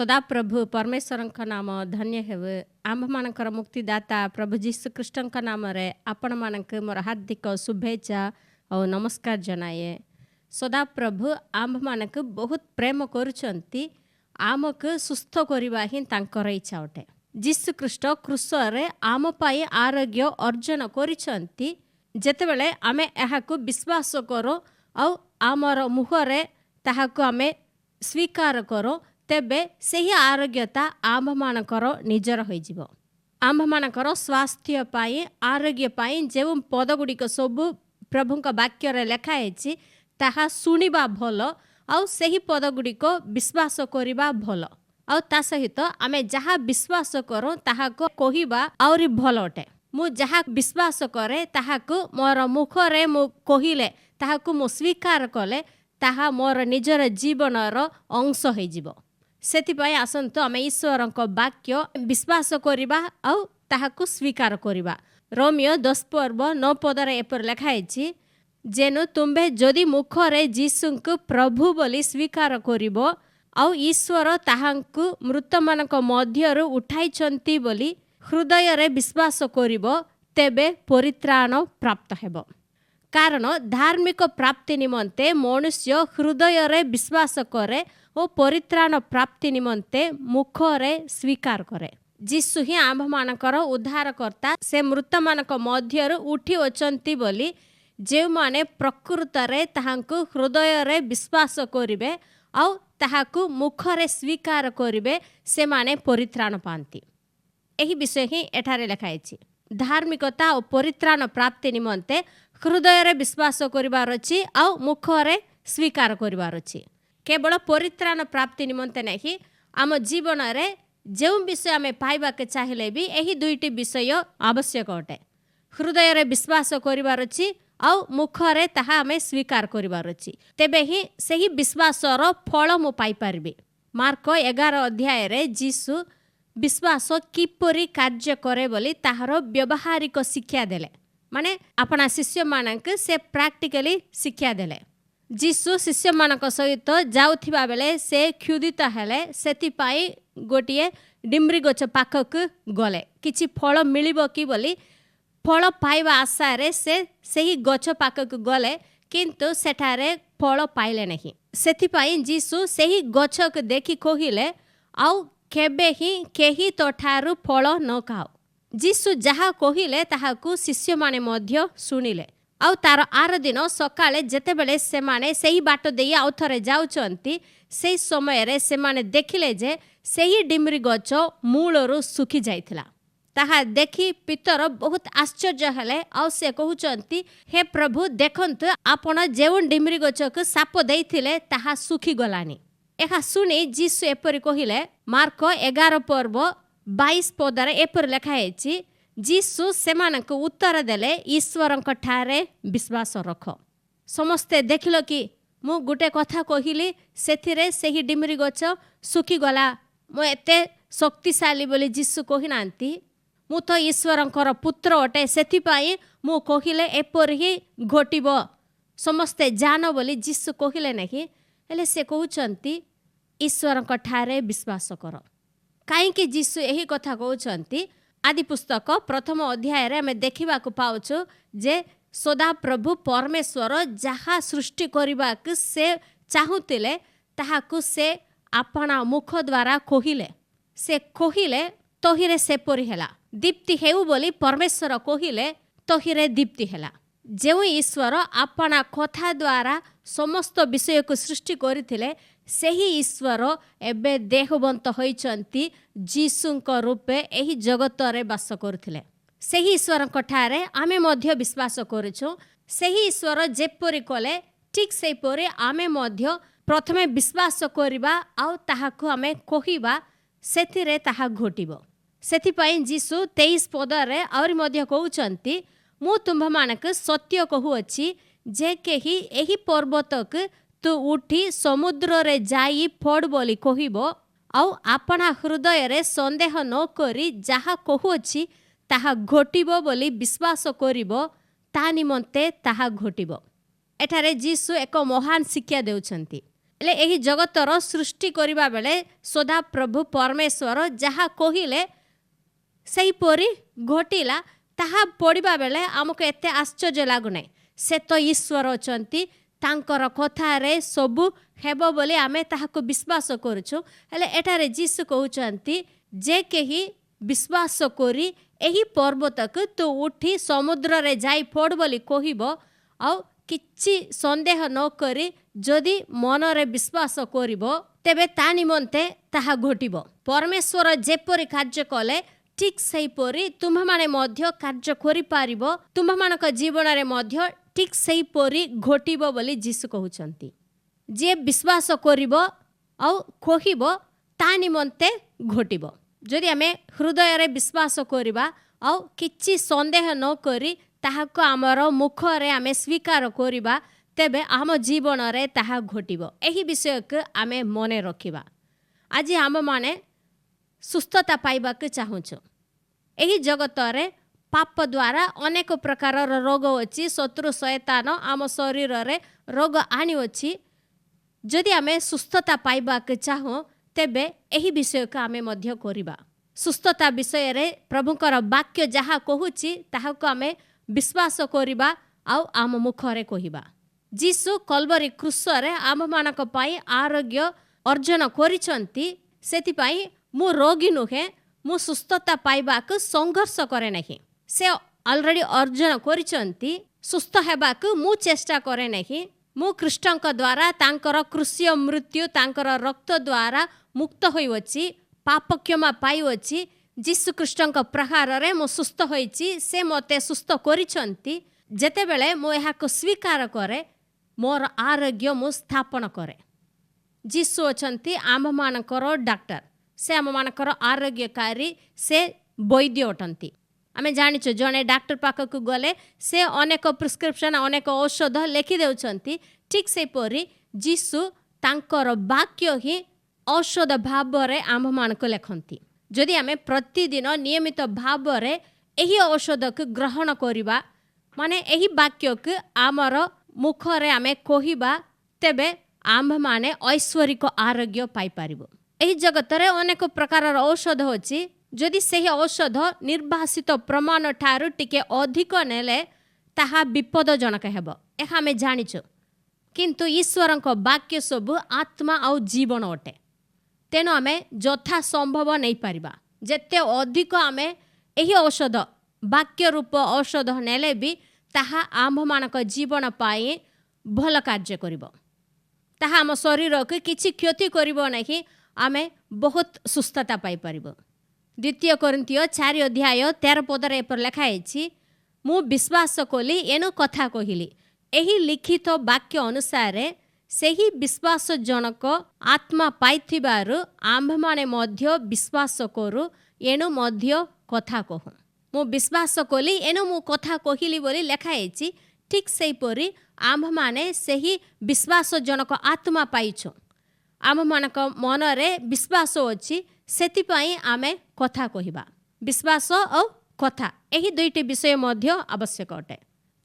सदाप्रभु परमेश्वर नाम धन्य हेउ आम्भमानकर मुक्तिदाता प्रभु जीशु ख्रीष्टଙ୍କ नामରେ ଆପଣମାନଙ୍କୁ ମୋର ହାର୍ଦ୍ଦିକ ଶୁଭେଚ୍ଛା ଆଉ ନମସ୍କାର ଜଣାଏ। ସଦାପ୍ରଭୁ ଆମ୍ଭମାନଙ୍କୁ ବହୁତ ପ୍ରେମ କରୁଛନ୍ତି। ଆମକୁ ସୁସ୍ଥ କରିବା ହିଁ ତାଙ୍କର ଇଚ୍ଛା ଅଟେ। ଯୀଶୁ ଖ୍ରୀଷ୍ଟ କ୍ରୁଶରେ ଆମ ପାଇଁ ଆରୋଗ୍ୟ ଅର୍ଜନ କରିଛନ୍ତି। ଯେତେବେଳେ ଆମେ ଏହାକୁ ବିଶ୍ୱାସ କରୁ ଆଉ ଆମର ମୁହଁରେ ତାହାକୁ ଆମେ ସ୍ୱୀକାର କରୁ ତେବେ ସେହି ଆରୋଗ୍ୟତା ଆମ୍ଭମାନଙ୍କର ନିଜର ହୋଇଯିବ। ଆମ୍ଭମାନଙ୍କର ସ୍ୱାସ୍ଥ୍ୟ ପାଇଁ ଆରୋଗ୍ୟ ପାଇଁ ଯେଉଁ ପଦଗୁଡ଼ିକ ସବୁ ପ୍ରଭୁଙ୍କ ବାକ୍ୟରେ ଲେଖା ହେଇଛି ତାହା ଶୁଣିବା ଭଲ ଆଉ ସେହି ପଦଗୁଡ଼ିକ ବିଶ୍ୱାସ କରିବା ଭଲ। ଆଉ ତା ସହିତ ଆମେ ଯାହା ବିଶ୍ୱାସ କରୁ ତାହାକୁ କହିବା ଆହୁରି ଭଲ ଅଟେ। ମୁଁ ଯାହା ବିଶ୍ୱାସ କରେ ତାହାକୁ ମୋର ମୁଖରେ ମୁଁ କହିଲେ ତାହାକୁ ମୁଁ ସ୍ୱୀକାର କଲେ ତାହା ମୋର ନିଜର ଜୀବନର ଅଂଶ ହୋଇଯିବ। ସେଥିପାଇଁ ଆସନ୍ତୁ ଆମେ ଈଶ୍ୱରଙ୍କ ବାକ୍ୟ ବିଶ୍ୱାସ କରିବା ଆଉ ତାହାକୁ ସ୍ୱୀକାର କରିବା। ରୋମିଓ 10:9 ଏପରି ଲେଖା ହେଇଛି, ଯେନୁ ତୁମ୍ଭେ ଯଦି ମୁଖରେ ଯୀଶୁଙ୍କୁ ପ୍ରଭୁ ବୋଲି ସ୍ୱୀକାର କରିବ ଆଉ ଈଶ୍ୱର ତାହାଙ୍କୁ ମୃତମାନଙ୍କ ମଧ୍ୟରୁ ଉଠାଇଛନ୍ତି ବୋଲି ହୃଦୟରେ ବିଶ୍ୱାସ କରିବ ତେବେ ପରିତ୍ରାଣ ପ୍ରାପ୍ତ ହେବ। କାରଣ ଧାର୍ମିକ ପ୍ରାପ୍ତି ନିମନ୍ତେ ମନୁଷ୍ୟ ହୃଦୟରେ ବିଶ୍ୱାସ କରେ ଓ ପରିତ୍ରାଣ ପ୍ରାପ୍ତି ନିମନ୍ତେ ମୁଖରେ ସ୍ୱୀକାର କରେ। ଯୀଶୁ ହିଁ ଆମ୍ଭମାନଙ୍କର ଉଦ୍ଧାରକର୍ତ୍ତା। ସେ ମୃତମାନଙ୍କ ମଧ୍ୟରୁ ଉଠି ଅଛନ୍ତି ବୋଲି ଯେଉଁମାନେ ପ୍ରକୃତରେ ତାହାଙ୍କୁ ହୃଦୟରେ ବିଶ୍ୱାସ କରିବେ ଆଉ ତାହାକୁ ମୁଖରେ ସ୍ୱୀକାର କରିବେ ସେମାନେ ପରିତ୍ରାଣ ପାଆନ୍ତି। ଏହି ବିଷୟ ହିଁ ଏଠାରେ ଲେଖା ହେଇଛି। ଧାର୍ମିକତା ଓ ପରିତ୍ରାଣ ପ୍ରାପ୍ତି ନିମନ୍ତେ ହୃଦୟରେ ବିଶ୍ୱାସ କରିବାର ଅଛି ଆଉ ମୁଖରେ ସ୍ୱୀକାର କରିବାର ଅଛି। କେବଳ ପରିତ୍ରାଣ ପ୍ରାପ୍ତି ନିମନ୍ତେ ନାହିଁ, ଆମ ଜୀବନରେ ଯେଉଁ ବିଷୟ ଆମେ ପାଇବାକୁ ଚାହିଁଲେ ବି ଏହି ଦୁଇଟି ବିଷୟ ଆବଶ୍ୟକ ଅଟେ। ହୃଦୟରେ ବିଶ୍ୱାସ କରିବାର ଅଛି ଆଉ ମୁଖରେ ତାହା ଆମେ ସ୍ୱୀକାର କରିବାର ଅଛି। ତେବେ ହିଁ ସେହି ବିଶ୍ୱାସର ଫଳ ମୁଁ ପାଇପାରିବି। ମାର୍କ 11 ଯୀଶୁ ବିଶ୍ୱାସ କିପରି କାର୍ଯ୍ୟ କରେ ବୋଲି ତାହାର ବ୍ୟବହାରିକ ଶିକ୍ଷା ଦେଲେ। ମାନେ ଆପଣା ଶିଷ୍ୟମାନଙ୍କୁ ସେ ପ୍ରାକ୍ଟିକାଲି ଶିକ୍ଷା ଦେଲେ। ଯୀଶୁ ଶିଷ୍ୟମାନଙ୍କ ସହିତ ଯାଉଥିବା ବେଳେ ସେ କ୍ଷୁଧିତ ହେଲେ। ସେଥିପାଇଁ ଗୋଟିଏ ଡିମ୍ରି ଗଛ ପାଖକୁ ଗଲେ। କିଛି ଫଳ ମିଳିବ କି ବୋଲି ଫଳ ପାଇବା ଆଶାରେ ସେ ସେହି ଗଛ ପାଖକୁ ଗଲେ, କିନ୍ତୁ ସେଠାରେ ଫଳ ପାଇଲେ ନାହିଁ। ସେଥିପାଇଁ ଯୀଶୁ ସେହି ଗଛକୁ ଦେଖି କହିଲେ, ଆଉ କେବେ ହିଁ କେହି ତୋଠାରୁ ଫଳ ନ ଖାଅ। ଯୀଶୁ ଯାହା କହିଲେ ତାହାକୁ ଶିଷ୍ୟମାନେ ମଧ୍ୟ ଶୁଣିଲେ। ଆଉ ତାର ଆର ଦିନ ସକାଳେ ଯେତେବେଳେ ସେମାନେ ସେହି ବାଟ ଦେଇ ଆଉ ଥରେ ଯାଉଛନ୍ତି, ସେହି ସମୟରେ ସେମାନେ ଦେଖିଲେ ଯେ ସେହି ଡିମ୍ରି ଗଛ ମୂଳରୁ ଶୁଖି ଯାଇଥିଲା। ତାହା ଦେଖି ପିତର ବହୁତ ଆଶ୍ଚର୍ଯ୍ୟ ହେଲେ ଆଉ ସେ କହୁଛନ୍ତି, ହେ ପ୍ରଭୁ ଦେଖନ୍ତୁ, ଆପଣ ଯେଉଁ ଡିମ୍ରି ଗଛକୁ ସାପ ଦେଇଥିଲେ ତାହା ଶୁଖିଗଲାନି। ଏହା ଶୁଣି ଯୀଶୁ ଏପରି କହିଲେ। ମାର୍କ 11:22 ଏପରି ଲେଖା ହେଇଛି, ଯୀଶୁ ସେମାନଙ୍କୁ ଉତ୍ତର ଦେଲେ, ଈଶ୍ୱରଙ୍କ ଠାରେ ବିଶ୍ୱାସ ରଖ। ସମସ୍ତେ ଦେଖିଲ କି ମୁଁ ଗୋଟେ କଥା କହିଲି, ସେଥିରେ ସେହି ଡିମ୍ରି ଗଛ ଶୁଖିଗଲା। ମୁଁ ଏତେ ଶକ୍ତିଶାଳୀ ବୋଲି ଯୀଶୁ କହିନାହାନ୍ତି। ମୁଁ ତ ଈଶ୍ୱରଙ୍କର ପୁତ୍ର ଅଟେ, ସେଥିପାଇଁ ମୁଁ କହିଲେ ଏପରି ହିଁ ଘଟିବ। ସମସ୍ତେ ଜାଣ ବୋଲି ଯୀଶୁ କହିଲେ ନାହିଁ, ହେଲେ ସେ କହୁଛନ୍ତି ଈଶ୍ୱରଙ୍କ ଠାରେ ବିଶ୍ୱାସ କର। କାହିଁକି ଯୀଶୁ ଏହି କଥା କହୁଛନ୍ତି? ଆଦି ପୁସ୍ତକ 1 ଅଧ୍ୟାୟରେ ଆମେ ଦେଖିବାକୁ ପାଉଛୁ ଯେ ସଦାପ୍ରଭୁ ପରମେଶ୍ୱର ଯାହା ସୃଷ୍ଟି କରିବାକୁ ସେ ଚାହୁଁଥିଲେ ତାହାକୁ ସେ ଆପଣା ମୁଖ ଦ୍ୱାରା କହିଲେ। ସେ କହିଲେ ତହିଁରେ ସେପରି ହେଲା। ଦୀପ୍ତି ହେଉ ବୋଲି ପରମେଶ୍ୱର କହିଲେ, ତହିଁରେ ଦୀପ୍ତି ହେଲା। ଯେଉଁ ଈଶ୍ୱର ଆପଣା କଥା ଦ୍ୱାରା ସମସ୍ତ ବିଷୟକୁ ସୃଷ୍ଟି କରିଥିଲେ, ସେହି ଈଶ୍ୱର ଏବେ ଦେହବନ୍ତ ହୋଇଛନ୍ତି, ଯୀଶୁଙ୍କ ରୂପେ ଏହି ଜଗତରେ ବାସ କରୁଥିଲେ। ସେହି ଈଶ୍ୱରଙ୍କ ଠାରେ ଆମେ ମଧ୍ୟ ବିଶ୍ୱାସ କରୁଛୁ। ସେହି ଈଶ୍ୱର ଯେପରି କଲେ ଠିକ୍ ସେହିପରି ଆମେ ମଧ୍ୟ ପ୍ରଥମେ ବିଶ୍ୱାସ କରିବା ଆଉ ତାହାକୁ ଆମେ କହିବା, ସେଥିରେ ତାହା ଘଟିବ। ସେଥିପାଇଁ ଯୀଶୁ 23 ଆହୁରି ମଧ୍ୟ କହୁଛନ୍ତି, ମୁଁ ତୁମ୍ଭମାନଙ୍କୁ ସତ୍ୟ କହୁଅଛି ଯେ କେହି ଏହି ପର୍ବତକୁ ତୁ ଉଠି ସମୁଦ୍ରରେ ଯାଇ ପଡ଼ ବୋଲି କହିବ ଆଉ ଆପଣା ହୃଦୟରେ ସନ୍ଦେହ ନ କରି ଯାହା କହୁଅଛି ତାହା ଘଟିବ ବୋଲି ବିଶ୍ୱାସ କରିବ, ତା ନିମନ୍ତେ ତାହା ଘଟିବ। ଏଠାରେ ଯୀଶୁ ଏକ ମହାନ ଶିକ୍ଷା ଦେଉଛନ୍ତି। ହେଲେ ଏହି ଜଗତର ସୃଷ୍ଟି କରିବା ବେଳେ ସଦା ପ୍ରଭୁ ପରମେଶ୍ୱର ଯାହା କହିଲେ ସେହିପରି ଘଟିଲା। ତାହା ପଢ଼ିବା ବେଳେ ଆମକୁ ଏତେ ଆଶ୍ଚର୍ଯ୍ୟ ଲାଗୁନାହିଁ। ସେ ତ ଈଶ୍ୱର ଅଛନ୍ତି, ତାଙ୍କର କଥାରେ ସବୁ ହେବ ବୋଲି ଆମେ ତାହାକୁ ବିଶ୍ୱାସ କରୁଛୁ। ହେଲେ ଏଠାରେ ଯୀଶୁ କହୁଛନ୍ତି ଯେ କେହି ବିଶ୍ୱାସ କରି ଏହି ପର୍ବତକୁ ତୁ ଉଠି ସମୁଦ୍ରରେ ଯାଇ ପଡ଼ ବୋଲି କହିବ, ଆଉ କିଛି ସନ୍ଦେହ ନ କରି ଯଦି ମନରେ ବିଶ୍ୱାସ କରିବ, ତେବେ ତା ନିମନ୍ତେ ତାହା ଘଟିବ। ପରମେଶ୍ୱର ଯେପରି କାର୍ଯ୍ୟ କଲେ ଠିକ୍ ସେହିପରି ତୁମେମାନେ ମଧ୍ୟ କାର୍ଯ୍ୟ କରିପାରିବ। ତୁମମାନଙ୍କ ଜୀବନରେ ମଧ୍ୟ ଠିକ୍ ସେହିପରି ଘଟିବ ବୋଲି ଯୀଶୁ କହୁଛନ୍ତି। ଯିଏ ବିଶ୍ୱାସ କରିବ ଆଉ କହିବ ତା ନିମନ୍ତେ ଘଟିବ। ଯଦି ଆମେ ହୃଦୟରେ ବିଶ୍ୱାସ କରିବା ଆଉ କିଛି ସନ୍ଦେହ ନ କରି ତାହାକୁ ଆମର ମୁଖରେ ଆମେ ସ୍ୱୀକାର କରିବା, ତେବେ ଆମ ଜୀବନରେ ତାହା ଘଟିବ। ଏହି ବିଷୟକୁ ଆମେ ମନେ ରଖିବା। ଆଜି ଆମମାନେ ସୁସ୍ଥତା ପାଇବାକୁ ଚାହୁଁଛୁ। ଏହି ଜଗତରେ ପାପ ଦ୍ୱାରା ଅନେକ ପ୍ରକାରର ରୋଗ ଅଛି। ଶତ୍ରୁ ଶୟତାନ ଆମ ଶରୀରରେ ରୋଗ ଆଣିଅଛି। ଯଦି ଆମେ ସୁସ୍ଥତା ପାଇବାକୁ ଚାହୁଁ, ତେବେ ଏହି ବିଷୟକୁ ଆମେ ମଧ୍ୟ କରିବା। ସୁସ୍ଥତା ବିଷୟରେ ପ୍ରଭୁଙ୍କର ବାକ୍ୟ ଯାହା କହୁଛି ତାହାକୁ ଆମେ ବିଶ୍ୱାସ କରିବା ଆଉ ଆମ ମୁଖରେ କହିବା। ଯୀଶୁ କଲବରୀ କ୍ରୁଶରେ ଆମମାନଙ୍କ ପାଇଁ ଆରୋଗ୍ୟ ଅର୍ଜନ କରିଛନ୍ତି। ସେଥିପାଇଁ ମୁଁ ରୋଗୀ ନୁହେଁ, ମୁଁ ସୁସ୍ଥତା ପାଇବାକୁ ସଂଘର୍ଷ କରେ ନାହିଁ। ସେ ଅଲରେଡ଼ି ଅର୍ଜନ କରିଛନ୍ତି। ସୁସ୍ଥ ହେବାକୁ ମୁଁ ଚେଷ୍ଟା କରେ ନାହିଁ। ମୁଁ ଖ୍ରୀଷ୍ଟଙ୍କ ଦ୍ୱାରା ତାଙ୍କର କ୍ରୁଶୀୟ ମୃତ୍ୟୁ, ତାଙ୍କର ରକ୍ତ ଦ୍ୱାରା ମୁକ୍ତ ହୋଇଅଛି, ପାପ କ୍ଷମା ପାଇଅଛି। ଯୀଶୁଖ୍ରୀଷ୍ଟଙ୍କ ପ୍ରହାରରେ ମୁଁ ସୁସ୍ଥ ହୋଇଛି। ସେ ମୋତେ ସୁସ୍ଥ କରିଛନ୍ତି। ଯେତେବେଳେ ମୁଁ ଏହାକୁ ସ୍ୱୀକାର କରେ, ମୋର ଆରୋଗ୍ୟ ମୁଁ ସ୍ଥାପନ କରେ। ଯୀଶୁ ଅଛନ୍ତି ଆମମାନଙ୍କର ଡାକ୍ତର। ସେ ଆମମାନଙ୍କର ଆରୋଗ୍ୟକାରୀ, ସେ ବୈଦ୍ୟ ଅଟନ୍ତି। ଆମେ ଜାଣିଛୁ ଜଣେ ଡାକ୍ତର ପାଖକୁ ଗଲେ ସେ ଅନେକ ପ୍ରିସ୍କ୍ରିପ୍ସନ୍, ଅନେକ ଔଷଧ ଲେଖିଦେଉଛନ୍ତି। ଠିକ୍ ସେହିପରି ଯୀଶୁ ତାଙ୍କର ବାକ୍ୟ ହିଁ ଔଷଧ ଭାବରେ ଆମମାନଙ୍କୁ ଲେଖନ୍ତି। ଯଦି ଆମେ ପ୍ରତିଦିନ ନିୟମିତ ଭାବରେ ଏହି ଔଷଧକୁ ଗ୍ରହଣ କରିବା, ମାନେ ଏହି ବାକ୍ୟକୁ ଆମର ମୁଖରେ ଆମେ କହିବା, ତେବେ ଆମ୍ଭମାନେ ଐଶ୍ୱରିକ ଆରୋଗ୍ୟ ପାଇପାରିବୁ। ଏହି ଜଗତରେ ଅନେକ ପ୍ରକାରର ଔଷଧ ଅଛି। ଯଦି ସେହି ଔଷଧ ନିର୍ବାସିତ ପ୍ରମାଣ ଠାରୁ ଟିକେ ଅଧିକ ନେଲେ ତାହା ବିପଦଜନକ ହେବ, ଏହା ଆମେ ଜାଣିଛୁ। କିନ୍ତୁ ଈଶ୍ୱରଙ୍କ ବାକ୍ୟ ସବୁ ଆତ୍ମା ଆଉ ଜୀବନ ଅଟେ। ତେଣୁ ଆମେ ଯଥା ସମ୍ଭବ ନେଇପାରିବା। ଯେତେ ଅଧିକ ଆମେ ଏହି ଔଷଧ, ବାକ୍ୟ ରୂପ ଔଷଧ ନେଲେ ବି ତାହା ଆମ୍ଭମାନଙ୍କ ଜୀବନ ପାଇଁ ଭଲ କାର୍ଯ୍ୟ କରିବ। ତାହା ଆମ ଶରୀରକୁ କିଛି କ୍ଷତି କରିବ ନାହିଁ। ଆମେ ବହୁତ ସୁସ୍ଥତା ପାଇପାରିବ। 2 Corinthos 4:13 ଏପରି ଲେଖା ହେଇଛି, ମୁଁ ବିଶ୍ୱାସ କଲି ଏଣୁ କଥା କହିଲି। ଏହି ଲିଖିତ ବାକ୍ୟ ଅନୁସାରେ ସେହି ବିଶ୍ୱାସଜନକ ଆତ୍ମା ପାଇଥିବାରୁ ଆମ୍ଭମାନେ ମଧ୍ୟ ବିଶ୍ୱାସ କରୁ, ଏଣୁ ମଧ୍ୟ କଥା କହୁ। ମୁଁ ବିଶ୍ୱାସ କଲି ଏଣୁ ମୁଁ କଥା କହିଲି ବୋଲି ଲେଖା ହେଇଛି। ଠିକ୍ ସେହିପରି ଆମ୍ଭମାନେ ସେହି ବିଶ୍ୱାସଜନକ ଆତ୍ମା ପାଇଛୁ। ଆମମାନଙ୍କ ମନରେ ବିଶ୍ୱାସ ଅଛି, ସେଥିପାଇଁ ଆମେ କଥା କହିବା। ବିଶ୍ୱାସ ଆଉ କଥା, ଏହି ଦୁଇଟି ବିଷୟ ମଧ୍ୟ ଆବଶ୍ୟକ ଅଟେ।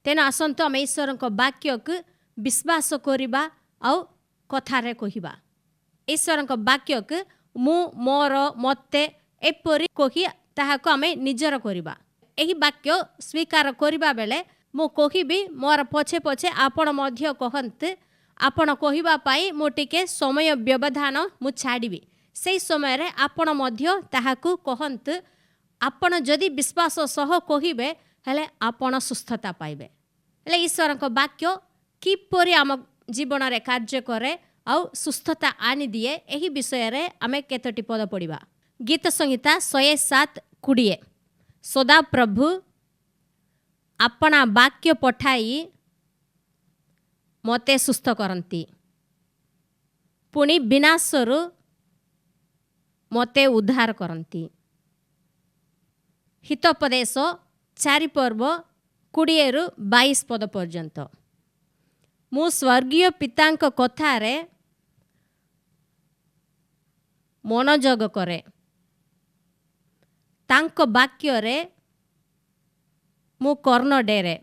ତେଣୁ ଆସନ୍ତୁ ଆମେ ଈଶ୍ୱରଙ୍କ ବାକ୍ୟକୁ ବିଶ୍ୱାସ କରିବା ଆଉ କଥାରେ କହିବା। ଈଶ୍ୱରଙ୍କ ବାକ୍ୟକୁ ମୁଁ, ମୋର, ମୋତେ ଏପରି କହି ତାହାକୁ ଆମେ ନିଜର କରିବା। ଏହି ବାକ୍ୟ ସ୍ୱୀକାର କରିବା ବେଳେ ମୁଁ କହିବି, ମୋର ପଛେ ପଛେ ଆପଣ ମଧ୍ୟ କହନ୍ତୁ। ଆପଣ କହିବା ପାଇଁ ମୁଁ ଟିକେ ସମୟ ବ୍ୟବଧାନ ମୁଁ ଛାଡ଼ିବି। ସେହି ସମୟରେ ଆପଣ ମଧ୍ୟ ତାହାକୁ କହନ୍ତୁ। ଆପଣ ଯଦି ବିଶ୍ୱାସ ସହ କହିବେ, ହେଲେ ଆପଣ ସୁସ୍ଥତା ପାଇବେ। ହେଲେ ଈଶ୍ୱରଙ୍କ ବାକ୍ୟ କିପରି ଆମ ଜୀବନରେ କାର୍ଯ୍ୟ କରେ ଆଉ ସୁସ୍ଥତା ଆଣିଦିଏ, ଏହି ବିଷୟରେ ଆମେ କେତୋଟି ପଦ ପଢ଼ିବା। ଗୀତ ସଂହିତା 107:20। ସଦାପ୍ରଭୁ ଆପଣା ବାକ୍ୟ ପଠାଇ ମୋତେ ସୁସ୍ଥ କରନ୍ତି, ପୁଣି ବିନାଶରୁ ମୋତେ ଉଦ୍ଧାର କରନ୍ତି। ହିତୋପଦେଶ 4:20-22 ପର୍ଯ୍ୟନ୍ତ। ମୁଁ ସ୍ୱର୍ଗୀୟ ପିତାଙ୍କ କଥାରେ ମନୋଯୋଗ କରେ, ତାଙ୍କ ବାକ୍ୟରେ ମୁଁ କର୍ଣ୍ଣ ଡେରେ।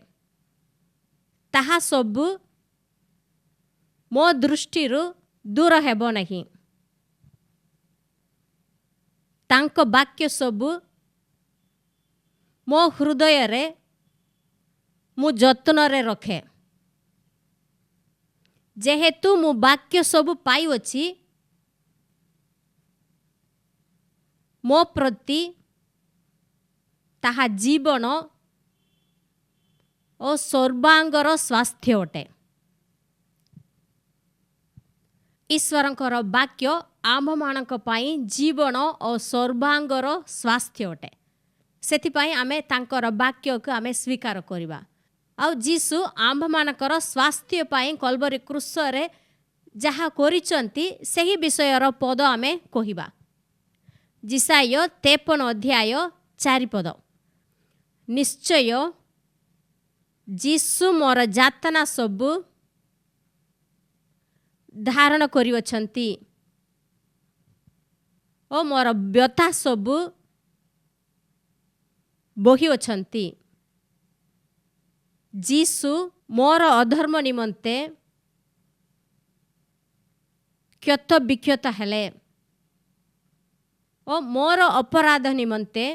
ତାହା ସବୁ ମୋ ଦୃଷ୍ଟିରୁ दूर हेब नहीं। तांको वाक्य सबु मो हृदय रे मु जत्न रे रखे। जेहेतु मु वाक्य सबु पाइवछि मो प्रति ताहा जीवन और सर्वांगर स्वास्थ्य अटे। ईश्वरंकर वाक्य आम्भ मानक पई जीवन और सर्वांगर स्वास्थ्य अटे। सेथिपाई आमे तांकर वाक्य को आमे स्वीकार करिबा। आउ जीसु आम्भ मानकर स्वास्थ्य पई कल्वरी क्रूस रे जहा करिसंती सेही विषयर पद आमे कहिबा। जिसाय 53 अध्याय 4 पद। निश्चय जीसु मोर जातना सबु धारण करिवछंती ओ मोर व्यथा सबु बोहिवछंती। जीसु मोर अधर्म निमंते क्षत विक्षत हेले ओ मोर अपराध निमंते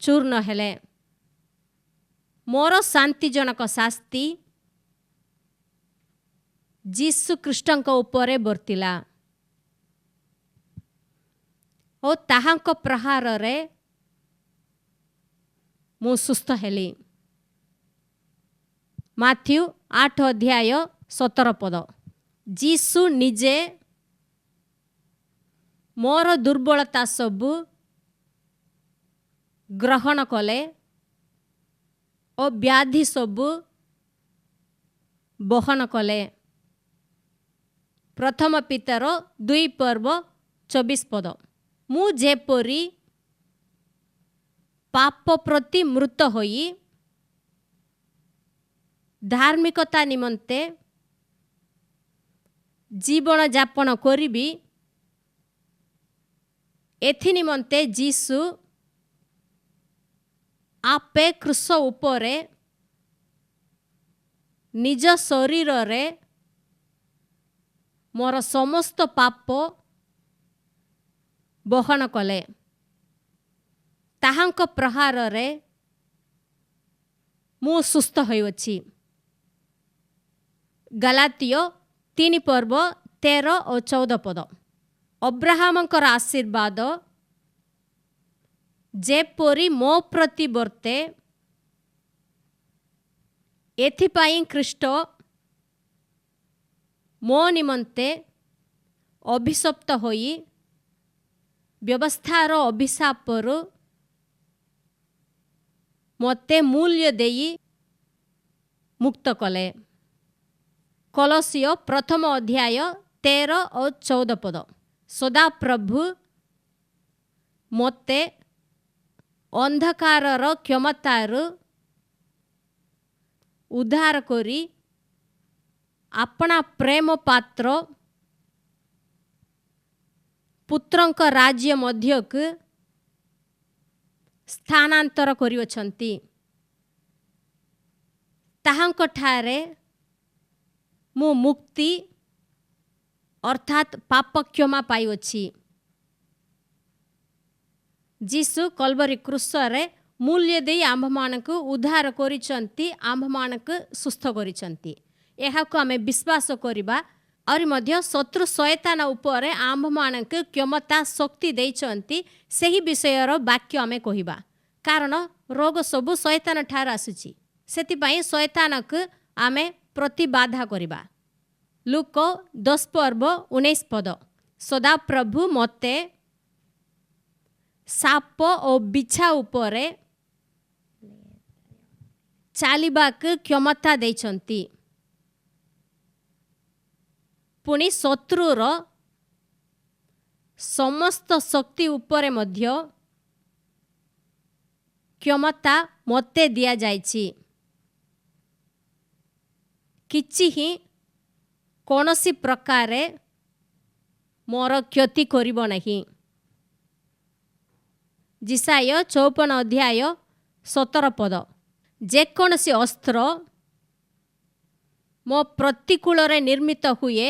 चूर्ण हेले। मोर शांतिजनक शास्ति जीसु ख्रीष्टंक उपरे वर्तिला ओ ताहांक प्रहार रे मु सुस्थ हेली। माथ्यू 8 अध्याय 17 पद। जीसु निजे मोर दुर्बलता सबु ग्रहण कले ओ व्याधि सबु बहन कले। प्रथम पीतर 2 पर्व 24 पद। मु जेपरी पाप प्रति मृत होई धार्मिकता निमंते जीवन यापन करिबी एथि निमंते जीसु आपे क्रूस उपरे निज शरीर रे मोर समस्त पाप बहन कले। ताहांक प्रहार रे मु सुस्थ होइवछि। गलातिय 3 पर्व 13 और 14 पद। अब्राहमंकर आशीर्वाद जेपरी मो प्रति वर्ते एथिपाई ख्रीष्ट मो निमंते अभिशप्त होई व्यवस्थार अभिशापरु मते मूल्य देई मुक्त कले। कलसियो प्रथम अध्याय 13 और 14 पद। सदा प्रभु मते अंधकारर क्षमतारु उद्धार करी अपना प्रेम पात्र पुत्रंक राज्य मध्यक स्थानांतर करिवछंती। ताहांक ठारे मु मुक्ति अर्थात पाप क्षमा पाइवछि। जीसु कल्वरी क्रूस रे मूल्य देई आम्भ मानक उद्धार करिसंती, आम्भ मानक सुस्थ करिसंती। एहाको आमे विश्वास करिबा और मध्य शत्रु शैतान उपरे आम्भ मानक क्षमता शक्ति देइचंती सेही विषयर वाक्य आमे कहिबा। कारण रोग सबु शैतान ठार आसुची। सेतिपई शैतानक आमे प्रतिबाधा करिबा। लूक 10 पर्व 19 पद। सदा प्रभु मते साप और बिछा उपरे चालिबाक क्षमता देइचंती। पुणी शत्रुर समस्त शक्ति उपरे मध्य क्षमता मते दिया जाइछि। किछि ही कोनोसी प्रकारे मोर क्षति करिबो नहीं। जिसाय 54 अध्याय 17 पद। जे कोनोसी अस्त्र मो प्रतिकूल रे निर्मित हुए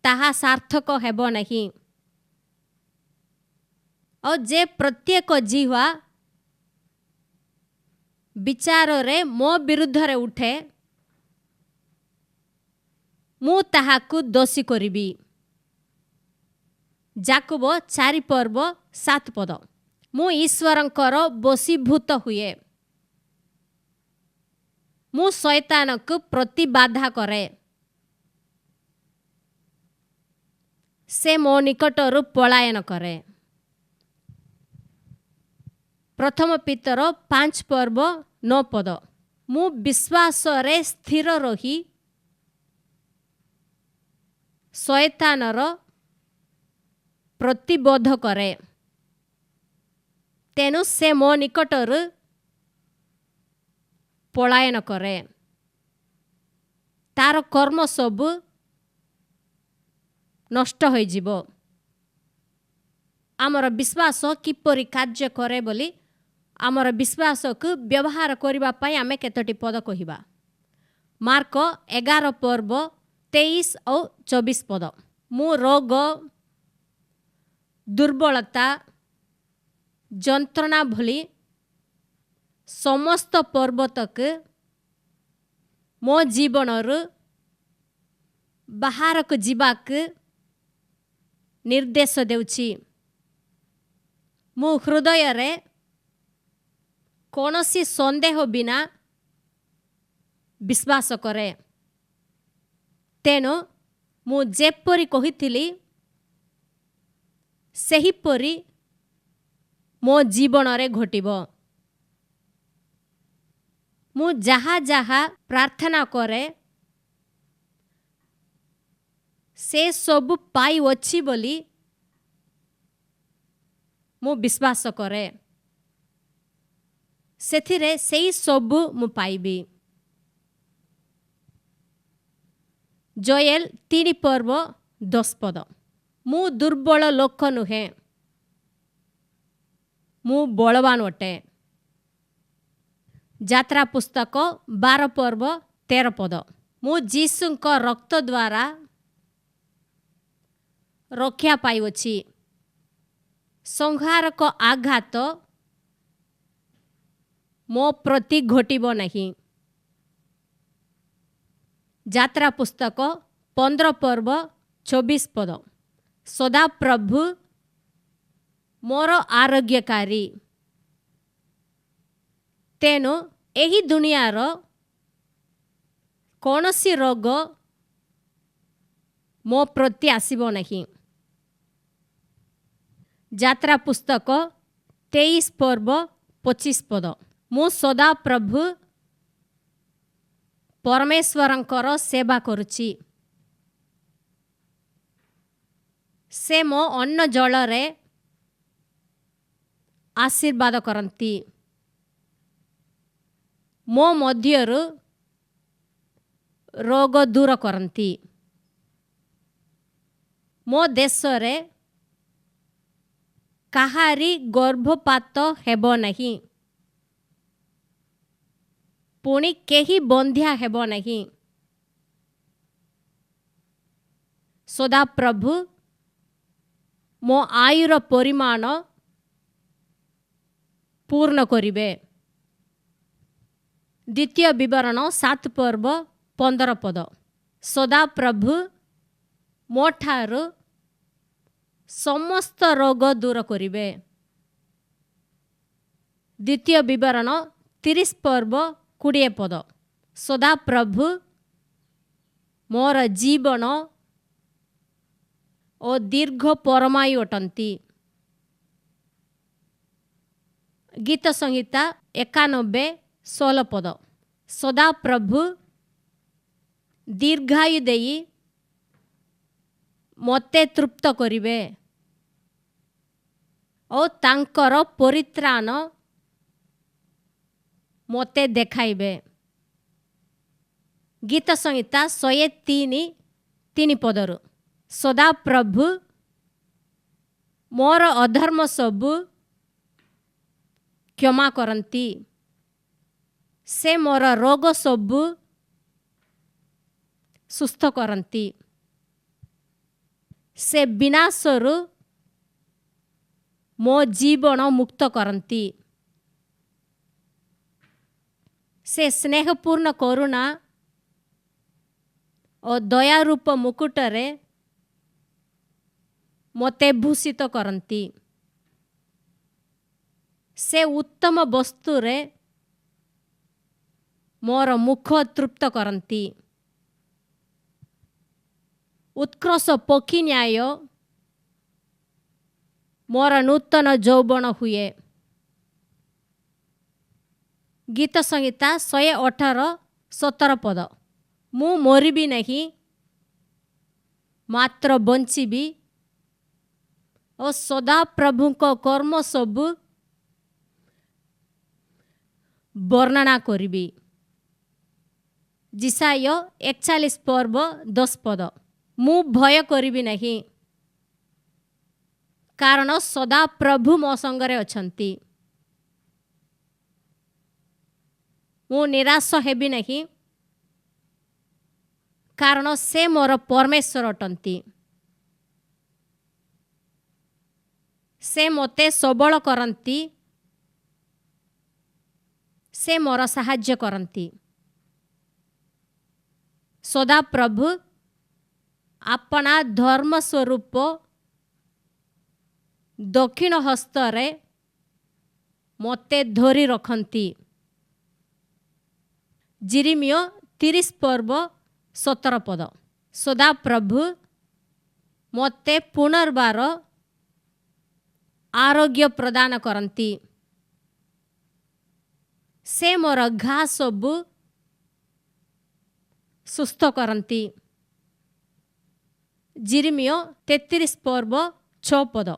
ତାହା ସାର୍ଥକ ହେବ ନାହିଁ। ଆଉ ଯେ ପ୍ରତ୍ୟେକ ଜିହ୍ୱା ବିଚାରରେ ମୋ ବିରୁଦ୍ଧରେ ଉଠେ, ମୁଁ ତାହାକୁ ଦୋଷୀ କରିବି। ଯାକୁବ 4:7। ମୁଁ ଈଶ୍ୱରଙ୍କର ବଶୀଭୂତ ହୁଏ। ମୁଁ ଶୈତାନକୁ ପ୍ରତିବାଧା କରେ, ସେ ମୋ ନିକଟରୁ ପଳାୟନ କରେ। ପ୍ରଥମ ପିତର 5:9। ମୁଁ ବିଶ୍ୱାସରେ ସ୍ଥିର ରହି ଶୈତାନର ପ୍ରତିବୋଧ କରେ, ତେଣୁ ସେ ମୋ ନିକଟରୁ ପଳାୟନ କରେ। ତାର କର୍ମ ସବୁ ନଷ୍ଟ ହୋଇଯିବ। ଆମର ବିଶ୍ୱାସ କିପରି କାର୍ଯ୍ୟ କରେ ବୋଲି ଆମର ବିଶ୍ୱାସକୁ ବ୍ୟବହାର କରିବା ପାଇଁ ଆମେ କେତୋଟି ପଦ କହିବା। ମାର୍କ 11:23-24। ମୁଁ ରୋଗ, ଦୁର୍ବଳତା, ଯନ୍ତ୍ରଣା ଭଳି ସମସ୍ତ ପର୍ବତକୁ ମୋ ଜୀବନରୁ ବାହାରକୁ ଯିବାକୁ ନିର୍ଦ୍ଦେଶ ଦେଉଛି। ମୁଁ ହୃଦୟରେ କୌଣସି ସନ୍ଦେହ ବିନା ବିଶ୍ୱାସ କରେ, ତେଣୁ ମୁଁ ଯେପରି କହିଥିଲି ସେହିପରି ମୋ ଜୀବନରେ ଘଟିବ। ମୁଁ ଯାହା ଯାହା ପ୍ରାର୍ଥନା କରେ ସେ ସବୁ ପାଇଅଛି ବୋଲି ମୁଁ ବିଶ୍ୱାସ କରେ, ସେଥିରେ ସେହି ସବୁ ମୁଁ ପାଇବି। ଜୋଏଲ 3:10। ମୁଁ ଦୁର୍ବଳ ଲୋକ ନୁହେଁ, ମୁଁ ବଳବାନ ଅଟେ। ଯାତ୍ରା ପୁସ୍ତକ 12:13। ମୁଁ ଯୀଶୁଙ୍କ ରକ୍ତ ଦ୍ୱାରା ରକ୍ଷା ପାଇଅଛି, ସଂହାରକ ଆଘାତ ମୋ ପ୍ରତି ଘଟିବ ନାହିଁ। ଯାତ୍ରା ପୁସ୍ତକ 15:24। ସଦାପ୍ରଭୁ ମୋର ଆରୋଗ୍ୟକାରୀ, ତେଣୁ ଏହି ଦୁନିଆର କୌଣସି ରୋଗ ମୋ ପ୍ରତି ଆସିବ ନାହିଁ। ଯାତ୍ରା ପୁସ୍ତକ 23:25। ମୁଁ ସଦାପ୍ରଭୁ ପରମେଶ୍ୱରଙ୍କର ସେବା କରୁଛି, ସେ ମୋ ଅନ୍ନ ଜଳରେ ଆଶୀର୍ବାଦ କରନ୍ତି, ମୋ ମଧ୍ୟରୁ ରୋଗ ଦୂର କରନ୍ତି। ମୋ ଦେଶରେ କାହାରି ଗର୍ଭପାତ ହେବ ନାହିଁ, ପୁଣି କେହି ବନ୍ଧ୍ୟା ହେବ ନାହିଁ। ସଦାପ୍ରଭୁ ମୋ ଆୟୁର ପରିମାଣ ପୂର୍ଣ୍ଣ କରିବେ। ଦ୍ୱିତୀୟ ବିବରଣ 7:15। ସଦାପ୍ରଭୁ ମୋ ଠାରୁ ସମସ୍ତ ରୋଗ ଦୂର କରିବେ। ଦ୍ୱିତୀୟ ବିବରଣ 30:20। ସଦାପ୍ରଭୁ ମୋର ଜୀବନ ଓ ଦୀର୍ଘ ପରମାୟୁ ଅଟନ୍ତି। ଗୀତ ସଂହିତା 91:16। ସଦାପ୍ରଭୁ ଦୀର୍ଘାୟୁ ଦେଇ ମୋତେ ତୃପ୍ତ କରିବେ ଓ ତାଙ୍କର ପରିତ୍ରାଣ ମୋତେ ଦେଖାଇବେ। ଗୀତ ସଂହିତା 103:3। ସଦାପ୍ରଭୁ ମୋର ଅଧର୍ମ ସବୁ କ୍ଷମା କରନ୍ତି, ସେ ମୋର ରୋଗ ସବୁ ସୁସ୍ଥ କରନ୍ତି। से विनाशरू मो जीवन मुक्त करती। से स्नेहपूर्ण करुणा और दयारूप मुकुटरे मते भूषित करती। से उत्तम वस्तुरे मोर मुख तृप्त करती। उत्कृष्ट पक्षी न्याय मोर नूतन यौवन हुए। गीत संहिता 118:17 पद। मु मरिबी नहीं मात्र बंचिबी और सदा प्रभु को कर्म सबु वर्णना करिबी। जिसाय 41:10 पद। मु भय करिबी नहीं कारण सदा प्रभु मो संगरे अछंती। मु निराश हेबी नहीं कारण से मोर परमेश्वर अटंती। से मोते सबल करंती। से मोर साहाय्य करंती। सदा प्रभु अपना धर्म स्वरूप दक्षिण हस्तरे मोते धरी रखंती। जिरिमियो 30:17 पद। सदा प्रभु मोते पुनर्बार आरोग्य प्रदान करंती। से मोर घा सबु सुस्थ करंती। जिरिमियो 33:6 पद।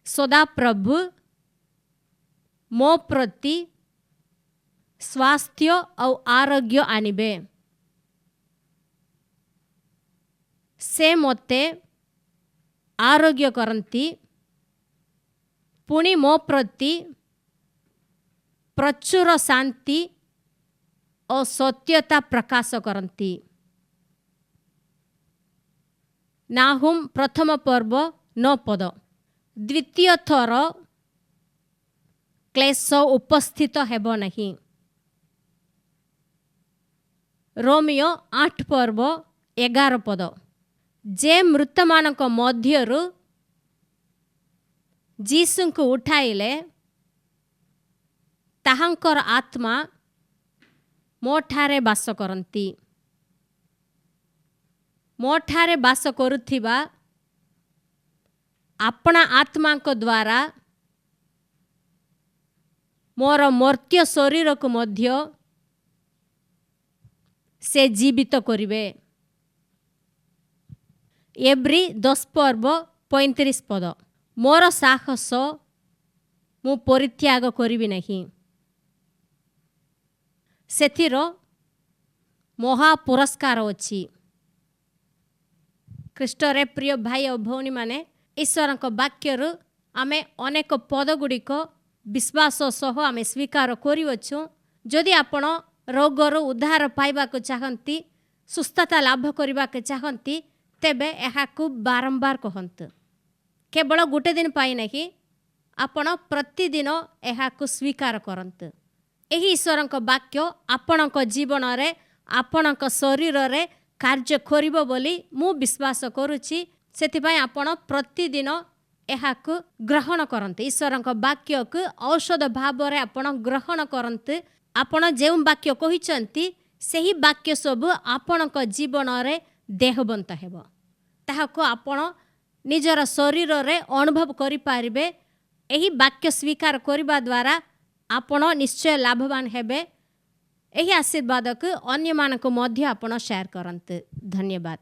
सदा प्रभु मो प्रति स्वास्थ्य और आरोग्य आनिबे। से मोते आरोग्य करंती पुणी मो प्रति प्रचुर शांति और सत्यता प्रकाश करंती। नाहुम 1:9 पद। द्वितीय थर क्लेश उपस्थित हेब नहीं। रोमियो 8:11 पद। जे मृत मानक मध्यरु जीसु को उठाइले ताहांकर आत्मा मोठारे बास करंती। मोठारे बास करुथिबा अपना आत्मा को द्वारा मोर मर्त्य शरीर को मध्य से जीवित करिवे। एब्री 10:35 पद। मोर साहस मु परित्याग करिबी नहीं। सेथिर महा पुरस्कार अछि। ख्रीष्टरे प्रिय भाई और भौणी माने ईश्वर वाक्यरु आमे अनेक पद गुड़िक विश्वास सह आमे स्वीकार करिवछु। जदि आपण रोगर उद्धार पाइबा को चाहंती सुस्थता लाभ करबा के चाहंती तेबे एहाकु बारंबार कहंतु। केवल गोटे दिन पाई नहीं आपण प्रतिदिन एहाकु स्वीकार करंतु। एही ईश्वर वाक्य आपणक जीवन रे आपणक शरीर रे कार्य करिबो बोली मु विश्वास करुछि। सेथिपाई आपण प्रतिदिन एहाकु ग्रहण करंतु। ईश्वर वाक्य को औषध भाव रे आपण ग्रहण करंतु। आपण जेउ वाक्य कहिचंती सेही वाक्य सब आपणक जीवन रे देहबंत हेबो। ताहाको आपण निजर शरीर रे अनुभव करि पारिबे। एही वाक्य स्वीकार करिबा द्वारा आपण निश्चय लाभवान हेबे। एही आशीर्वाद को अन्य मानक मध्य आपण शेयर करंतु। धन्यवाद।